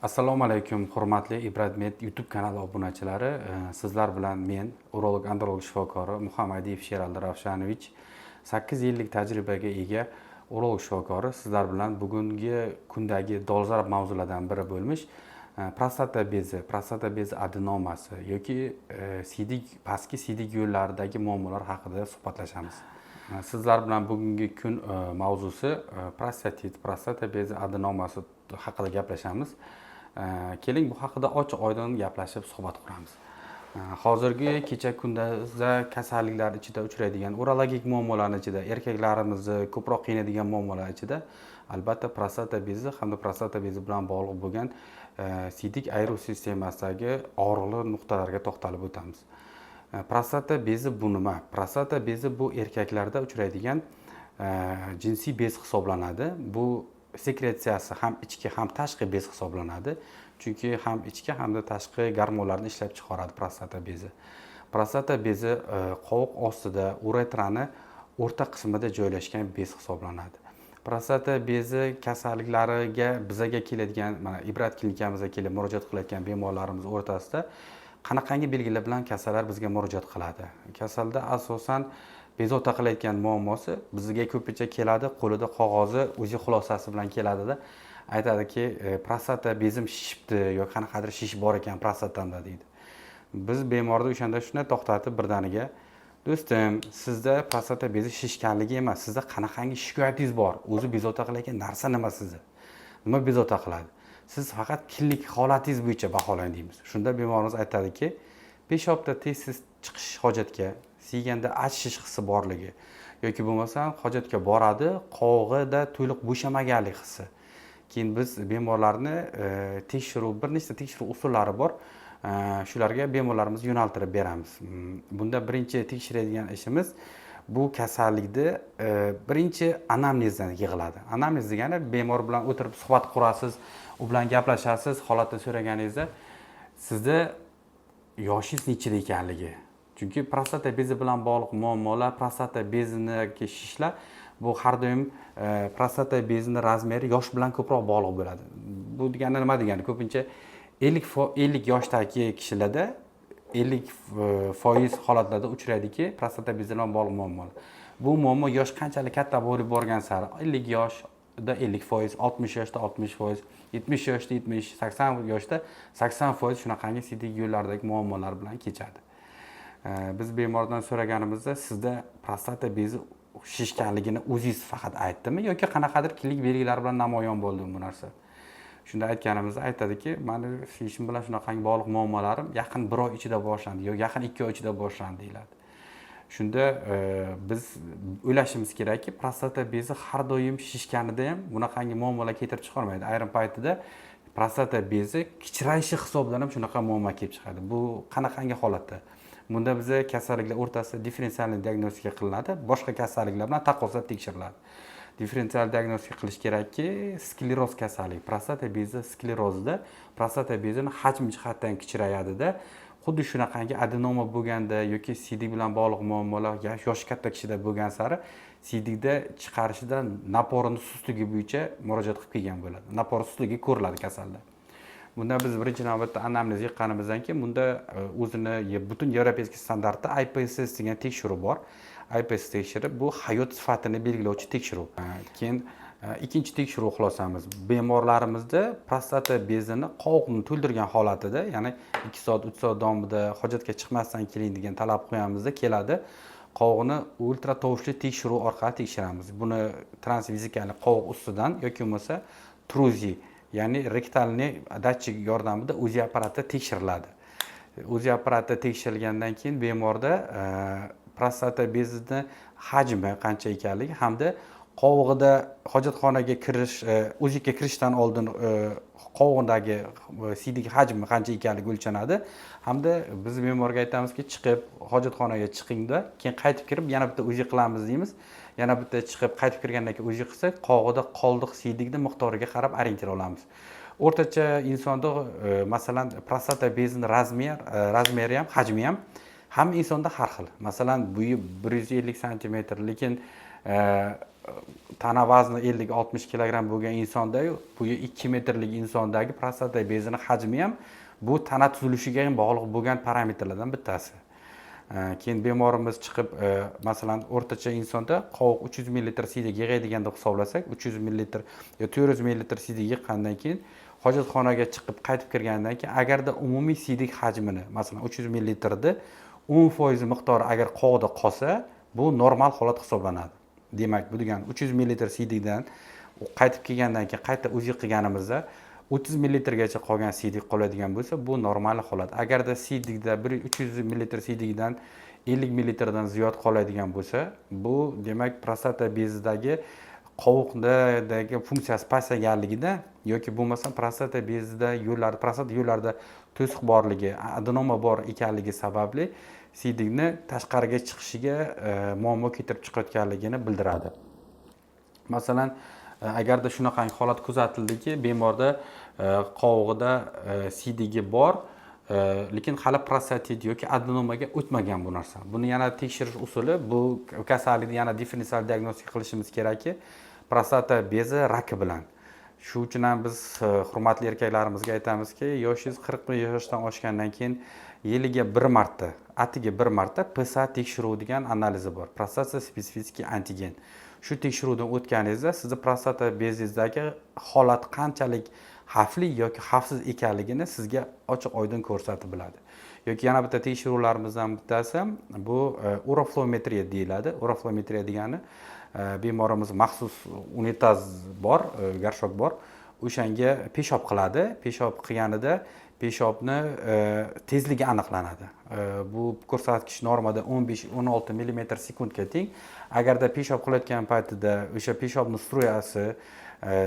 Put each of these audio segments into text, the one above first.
Assalomu alaykum, hurmatli Ibratmed YouTube kanali obunachilari. Sizlar bilan men, urolog androlog shifokori Muhammadiyev Sherali Ravshanovich, 8 yillik tajribaga ega urolog shifokori. Sizlar bilan bugungi kundagi dolzarb mavzulardan biri bo'lmish prostata bezi adenomasi yoki pastki siydik yo'llaridagi muammolar haqida suhbatlashamiz. Sizlar bilan bugungi kun mavzusi prostata bezi adenomasi haqida gaplashamiz. Keling bu haqida ochiq oydin gaplashib suhbat quramiz. Hozirgi kecha kunduzda kasalliklar ichida uchraydigan urologik muammolarning ichida erkaklarimizni ko'proq qiynaydigan muammolar ichida albatta prostata bezi hamda prostata bezi bilan bog'liq bo'lgan siydik ayru sistemasidagi og'riqli nuqtalarga to'xtalib o'tamiz. Prostata bezi bu nima? Prostata bezi bu erkaklarda uchraydigan jinsiy bez hisoblanadi. Bu sekretsiyasi ham ichki ham tashqi bez hisoblanadi. Chunki ham ichki hamda tashqi gormonlarni ishlab chiqaradi prostata bezi. Prostata bezi qovoq ostida uretrani o'rta qismida joylashgan bez hisoblanadi. Prostata bezi kasalliklariga bizaga keladigan, mana Ibrat klinikamizga kelib murojaat qilayotgan bemorlarimiz o'rtasida qanaqangi belgilar bilan kasallar bizga murojaat qiladi? Kasalda asosan bezovta qilayotgan muammosi bizga ko'pincha keladi, qo'lida qog'ozi o'zi xulosasi bilan keladida, aytadiki, prostata bezim shishibdi yoki qanaqadir shish bor ekan prostatamda deydi. Biz bemorni o'shanda shunday to'xtatib birdaniga, do'stim, sizda prostata bezi shishganligi emas, sizda qanaqangi shikoyatingiz bor? O'zi bezovta qilayotgan narsa nima sizda? Nima bezovta qiladi? Siz faqat klinik holatingiz bo'yicha baholang deymiz. Shunda bemorimiz aytadiki, peshobda tez-tez chiqish hojatga, siyganda achish hissi borligi yoki bo'lmasam hojatga boradi, qovog'ida to'liq bo'shamaganlik hissi. Keyin biz bemorlarni bir nechta tekshiruv usullari bor. Shularga bemorlarimizni yo'naltirib beramiz. Bunda birinchi tekshiradigan ishimiz bu kasallikni birinchi anamnezdan yig'iladi. Anamnez degani bemor bilan o'tirib suhbat qurasiz, u bilan gaplashasiz, holatni so'raganingizda sizda yoshingiz nechida ekanligi. Chunki prostata bezi bilan bog'liq muammolar, prostata bezidagi shishlar bu har doim prostata bezining razmeri yosh bilan ko'proq bog'liq bo'ladi. Bu degani nima degani? Ko'pincha 50 yoshdagi kishilarda 50% holatlarda uchraydiki, prostata bezi bilan bog'liq muammolar. Bu muammo yosh qanchalik katta bo'lib borgan sari 50 yoshda 50%, 60 yoshda 60%, 70 yoshda 70, 80 yoshda 80% shunaqangi siydik yo'llardagi muammolar bilan kechadi. Biz bemordan so'raganimizda sizda prostata bezi shishganligini o'zingiz faqat aytdimi yoki qanaqadir klinik belgilar bilan namoyon bo'ldimi bu narsa? Shunda aytganimizda aytadiki, meni shishim bilan shunaqangi bog'liq muammolarim yaqin 1 oy ichida boshlandi yoki yaqin 2 oy ichida boshlandi deyiladi. Shunda biz o'ylashimiz kerakki, prostata bezi har doim shishganida ham bunaqangi muammolar keltirib chiqarmaydi. Ayrim paytida prostata bezi kichrayishi hisoblanib shunaqa muammo kelib chiqadi. Bu qanaqangi holatda? Bunda biza kasalliklar o'rtasida differensial diagnostika qilinadi, boshqa kasalliklar bilan taqqoslab tekshiriladi. Differensial diagnostika qilish kerakki, skleroz kasalligi, prostata bezi sklerozida prostata bezini hajm jihatdan kichrayadi-da, xuddi shunaqangi adenoma bo'lganda yoki siydik bilan bog'liq muammolar yoshi katta kishida bo'lgan sari siydikda chiqarishida naporining sustligi bo'yicha murojaat qilib kelgan bo'ladi. Napor sustligi ko'riladi kasalda. Bunda biz birinchi navbatda anamnez yiqqanimizdan keyin bunda o'zini butun yevropeyskiy standartda IPSS degan tekshiruv bor. IPSS tekshirib bu hayot sifatini belgilovchi tekshiruv. Keyin ikkinchi tekshiruv xulosamiz. Bemorlarimizda prostata bezini qovoqni to'ldirgan holatida, ya'ni 2 soat, 3 soat davomida hojatga chiqmasdan keling degan talab qo'yamizda keladi. Qovoqni ultra tovushli tekshiruv orqali tekshiramiz. Buni transvizikali qovoq ustidan yoki bo'lmasa truzi, ya'ni rektalni datchik yordamida UZI apparati tekshiriladi. UZI apparati tekshirilgandan keyin bemorda prostata bezini hajmi qancha ekanligi hamda qovog'ida hojatxonaga kirish, o'ziga kirishdan oldin qovog'idagi siydik hajmi qancha ekanligi o'lchanadi. Hamda biz bemorga aytamizki, chiqib hojatxonaga chiqingda, keyin qaytib kirib yana bitta o'zi qilamiz deymiz. Yana bitta chiqib qaytib kirgandan keyin o'zi qilsa, qovog'ida qoldiq siydikning miqdoriga qarab orientir olamiz. O'rtacha insonda masalan prostata bezining razmeri ham, hajmi ham hamma insonda har xil. Masalan, bo'yi 150 cm, lekin tana vazni 50-60 kilogramm bo'lgan insonda, bu 2 metrlik insondagi prostata bezining hajmi ham bu tana tuzilishiga ham bog'liq bo'lgan parametrlardan bittasi. Keyin bemorimiz chiqib, masalan, o'rtacha insonda qovoq 300 ml siydik yig'adigan deb hisoblasak, 300 ml yo 400 ml siydik yiqqandan keyin hojatxonaga chiqib qaytib kirgandan keyin agarda umumiy siydik hajmini, masalan, 300 ml da 10% miqdori agar qovoqda qolsa, bu normal holat hisoblanadi. Demak, bu degani 300 ml siydikdan qaytib kelgandan keyin qayta o'zi qilganimizda 30 ml gacha qolgan siydik qoladigan bo'lsa, bu normal holat. Agarda siydikda 300 ml siydikdan 50 ml dan ziyod qoladigan bo'lsa, bu demak prostata bezidagi qovoqdagi funksiyasi pasayganligidan yoki bo'lmasa prostata bezida yo'llarda, prostata yo'llarida to'siq borligi, adenoma bor ekanligi sababli siydikni tashqariga chiqishiga muammo keltirib chiqayotganligini bildiradi. Masalan, agarda shunaqangi holat kuzatildiki, bemorda qovog'ida siydigi bor, lekin hali prostatit yoki adenomaga o'tmagan bu narsa. Buni yana tekshirish usuli, bu kasallikni yana differensial diagnostika qilishimiz kerakki, prostata bezi raki bilan. Shu uchun ham biz hurmatli erkaklarimizga aytamizki, yoshingiz 40 yoshdan oshgandan keyin yiliga bir marta, atiga bir marta PSA tekshiruv degan analizi bor. Prostata spesifik antigen. Shu tekshiruvdan o'tganingizda sizni prostata bezingizdagi holat qanchalik xavfli yoki xavfsiz ekanligini sizga ochiq-oydin ko'rsatib biladi. Yoki yana bitta tekshiruvlarimizdan bittasi bu uroflometriya deyiladi. Uroflometriya degani bemorimiz maxsus unitaz bor, garshok bor. O'shanga peshob qiladi. Peshob qilganida peshobni tezligi aniqlanadi. Bu ko'rsatkich normada 15-16 mm/sekundga teng. Agarda peshob qilayotgan paytida o'sha peshobning struyasi,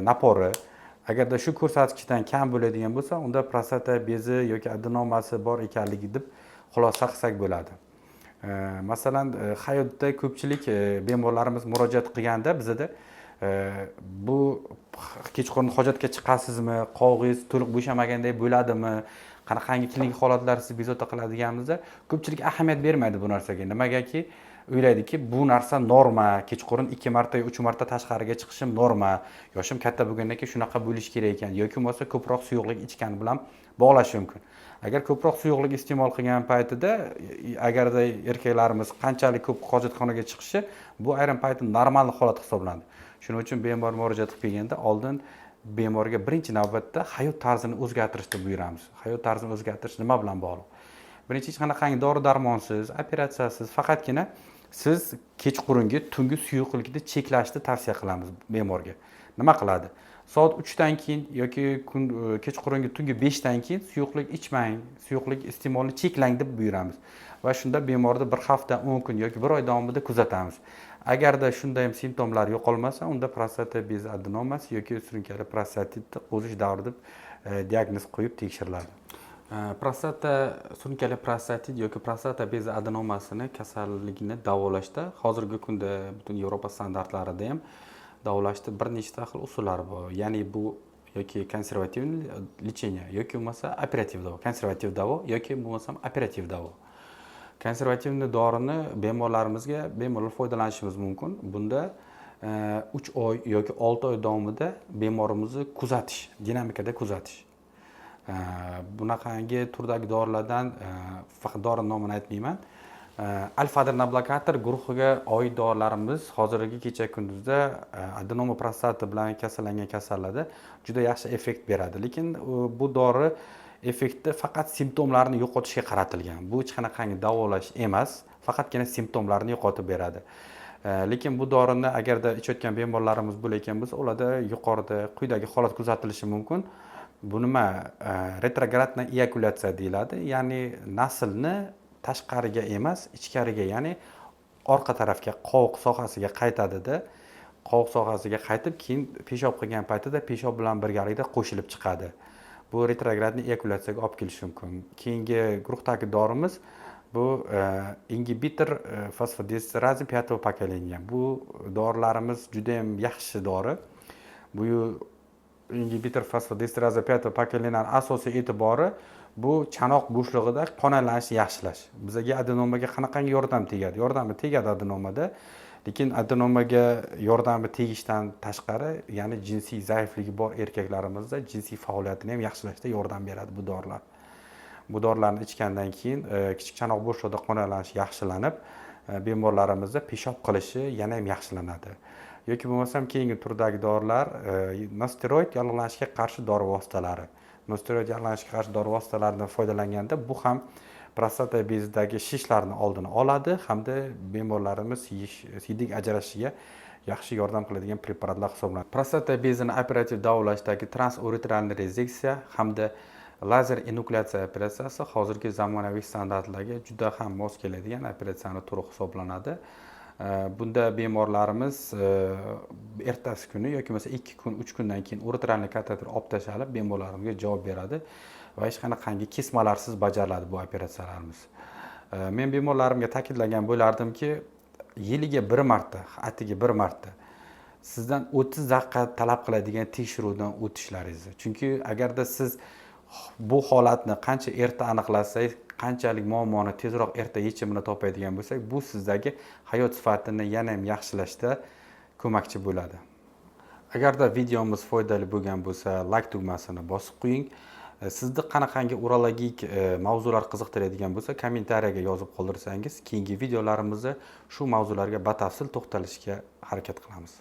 napori agarda shu ko'rsatkichdan kam bo'ladigan bo'lsa, unda prostata bezi yoki adenomasi bor ekanligi deb xulosa qilsak bo'ladi. Masalan, hayotda ko'pchilik bemorlarimiz murojaat qilganda bizda bu kechqurun hojatga chiqasizmi, qovog'ingiz to'liq bo'shamaganday bo'ladimi, qanaqangi klinik holatlar sizni bezovta qiladiganimizda ko'pchilik ahamiyat bermaydi bu narsaga. Nimagaki, o'ylaydiki, bu narsa norma, kechqurun 2 marta, 3 marta tashqariga chiqishim norma, yoshim katta bo'lgandan keyin shunaqa bo'lish kerak ekan yoki bo'lmasa ko'proq suyuqlik ichgani bilan bog'lash mumkin. Agar ko'proq suyuqlik iste'mol qilgan paytida, agarda erkaklarimiz qanchalik ko'p hojatxonaga chiqishi, bu ayrim paytda normal holat hisoblanadi. Shuning uchun bemor murojaat qilib kelganda oldin bemorga birinchi navbatda hayot tarzini o'zgartirishni buyuramiz. Hayot tarzini o'zgartirish nima bilan bog'liq? Birinchi hech qanaqangi dori-darmonsiz, operatsiyasiz, faqatgina siz kechqurungi tungi suyuqlikni cheklashni tavsiya qilamiz bemorga. Nima qiladi? Soat 3 dan keyin yoki kechqurungi tungi 5 dan keyin suyuqlik ichmang, suyuqlik iste'molini cheklang deb buyuramiz. Va shunda bemorni bir hafta, 10 kun yoki bir oy davomida kuzatamiz. Agarda shunday ham simptomlar yo'qolmasa, unda prostata bezi adenomasi yoki surunkali prostatitni qo'zish davri deb diagnoz qo'yib tekshiriladi. Prostata surunkali prostatit yoki prostata bezi adenomasini kasalligini davolashda hozirgi kunda butun Yevropa standartlarida ham davolashda bir nechta xil usullar bor. Ya'ni bu yoki konservativ lecheniya yoki bo'lmasa operativ davo, konservativ davo yoki bo'lmasa operativ davo. Konservativni dorini bemorlarimizga bemalol foydalanishimiz mumkin. Bunda 3 oy yoki 6 oy davomida bemorimizni kuzatish, dinamikada kuzatish. Bunaqangi turdagi dorilardan faqat dori nomini aytmayman. Alfa-adrenal blokator guruhiga oid dorilarimiz hozirgi kecha kunduzda adenoma prostata bilan kasallangan kasallarda juda yaxshi effekt beradi. Lekin bu dori effekti faqat simptomlarni yo'qotishga qaratilgan. Bu hech qanaqangi davolash emas, faqatgina simptomlarni yo'qotib beradi. Lekin bu dorini agarda ichayotgan bemorlarimiz bo'layotgan bo'lsa, ularda yuqorida quyidagi holat kuzatilishi mumkin. Bu nima? Retrogradna eyakulyatsiya deyiladi. Ya'ni naslni tashqariga emas, ichkariga, ya'ni orqa tarafga, qovoq sohasiga qaytadi-da. Qovoq sohasiga qaytib, keyin peshob qilgan paytida peshob bilan birgalikda qo'shilib chiqadi. Bu retrogradni eyakulyatsiyaga olib kelishi mumkin. Keyingi guruhdagi dorimiz bu inhibitor fosfodiesteraz 5-pokoleniya. Bu dorilarimiz juda ham yaxshi dori. Bu inhibitor fosfodiesteraz 5-pokoleniyaning asosiy e'tibori bu chanoq bo'shlig'ida qon aylanishini yaxshilash. Bizga adenomaga qanaqangi yordam tegadi? Yordami tegadi adenomada. Lekin adenomaga yordami tegishdan tashqari, ya'ni jinsiy zaifligi bor erkaklarimizda jinsiy faoliyatini ham yaxshilashda yordam beradi bu dorilar. Bu dorilarni ichgandan keyin kichik chanoq bo'shlig'ida qonalanish yaxshilanib, bemorlarimizda peshob qilishi yana ham yaxshilanadi. Yoki bo'lmasam keyingi turdagi dorilar nosteroid yallig'lanishga qarshi dori vositalari. Nosteroid yallig'lanishga qarshi dori vositalaridan foydalanganda bu ham prostata bezidagi shishlarni oldini oladi hamda bemorlarimiz siydik ajrashishiga yaxshi yordam qiladigan preparatlar hisoblanadi. Prostata bezini operativ davolashdagi transuretralniy rezeksiya hamda lazer enuklyatsiya operatsiyasi hozirgi zamonaviy standartlarga juda ham mos keladigan operatsiyaning turi hisoblanadi. Bunda bemorlarimiz ertasi kuni yoki bo'lmasa 2 kun, 3 kundan keyin uretralniy kateter olib tashlab bemorlarimizga javob beradi va hech qanaqangi kesmalarsiz bajariladi bu operatsiyalarimiz. Men bemorlarimga ta'kidlagan bo'lardimki, yiliga 1 marta, atigi 1 marta sizdan 30 daqiqa talab qiladigan tekshiruvdan o'tishlaringizni. Chunki agarda siz bu holatni qancha erta aniqlasangiz, qanchalik muammoni tezroq erta yechimini topadigan bo'lsak, bu sizdagi hayot sifatini yana ham yaxshilashda ko'makchi bo'ladi. Agarda videomiz foydali bo'lgan bo'lsa, like tugmasini bosib qo'ying. Sizni qanaqangi urologik mavzular qiziqtiradigan bo'lsa, kommentariyaga yozib qoldirsangiz, keyingi videolarimizni shu mavzularga batafsil to'xtalishga harakat qilamiz.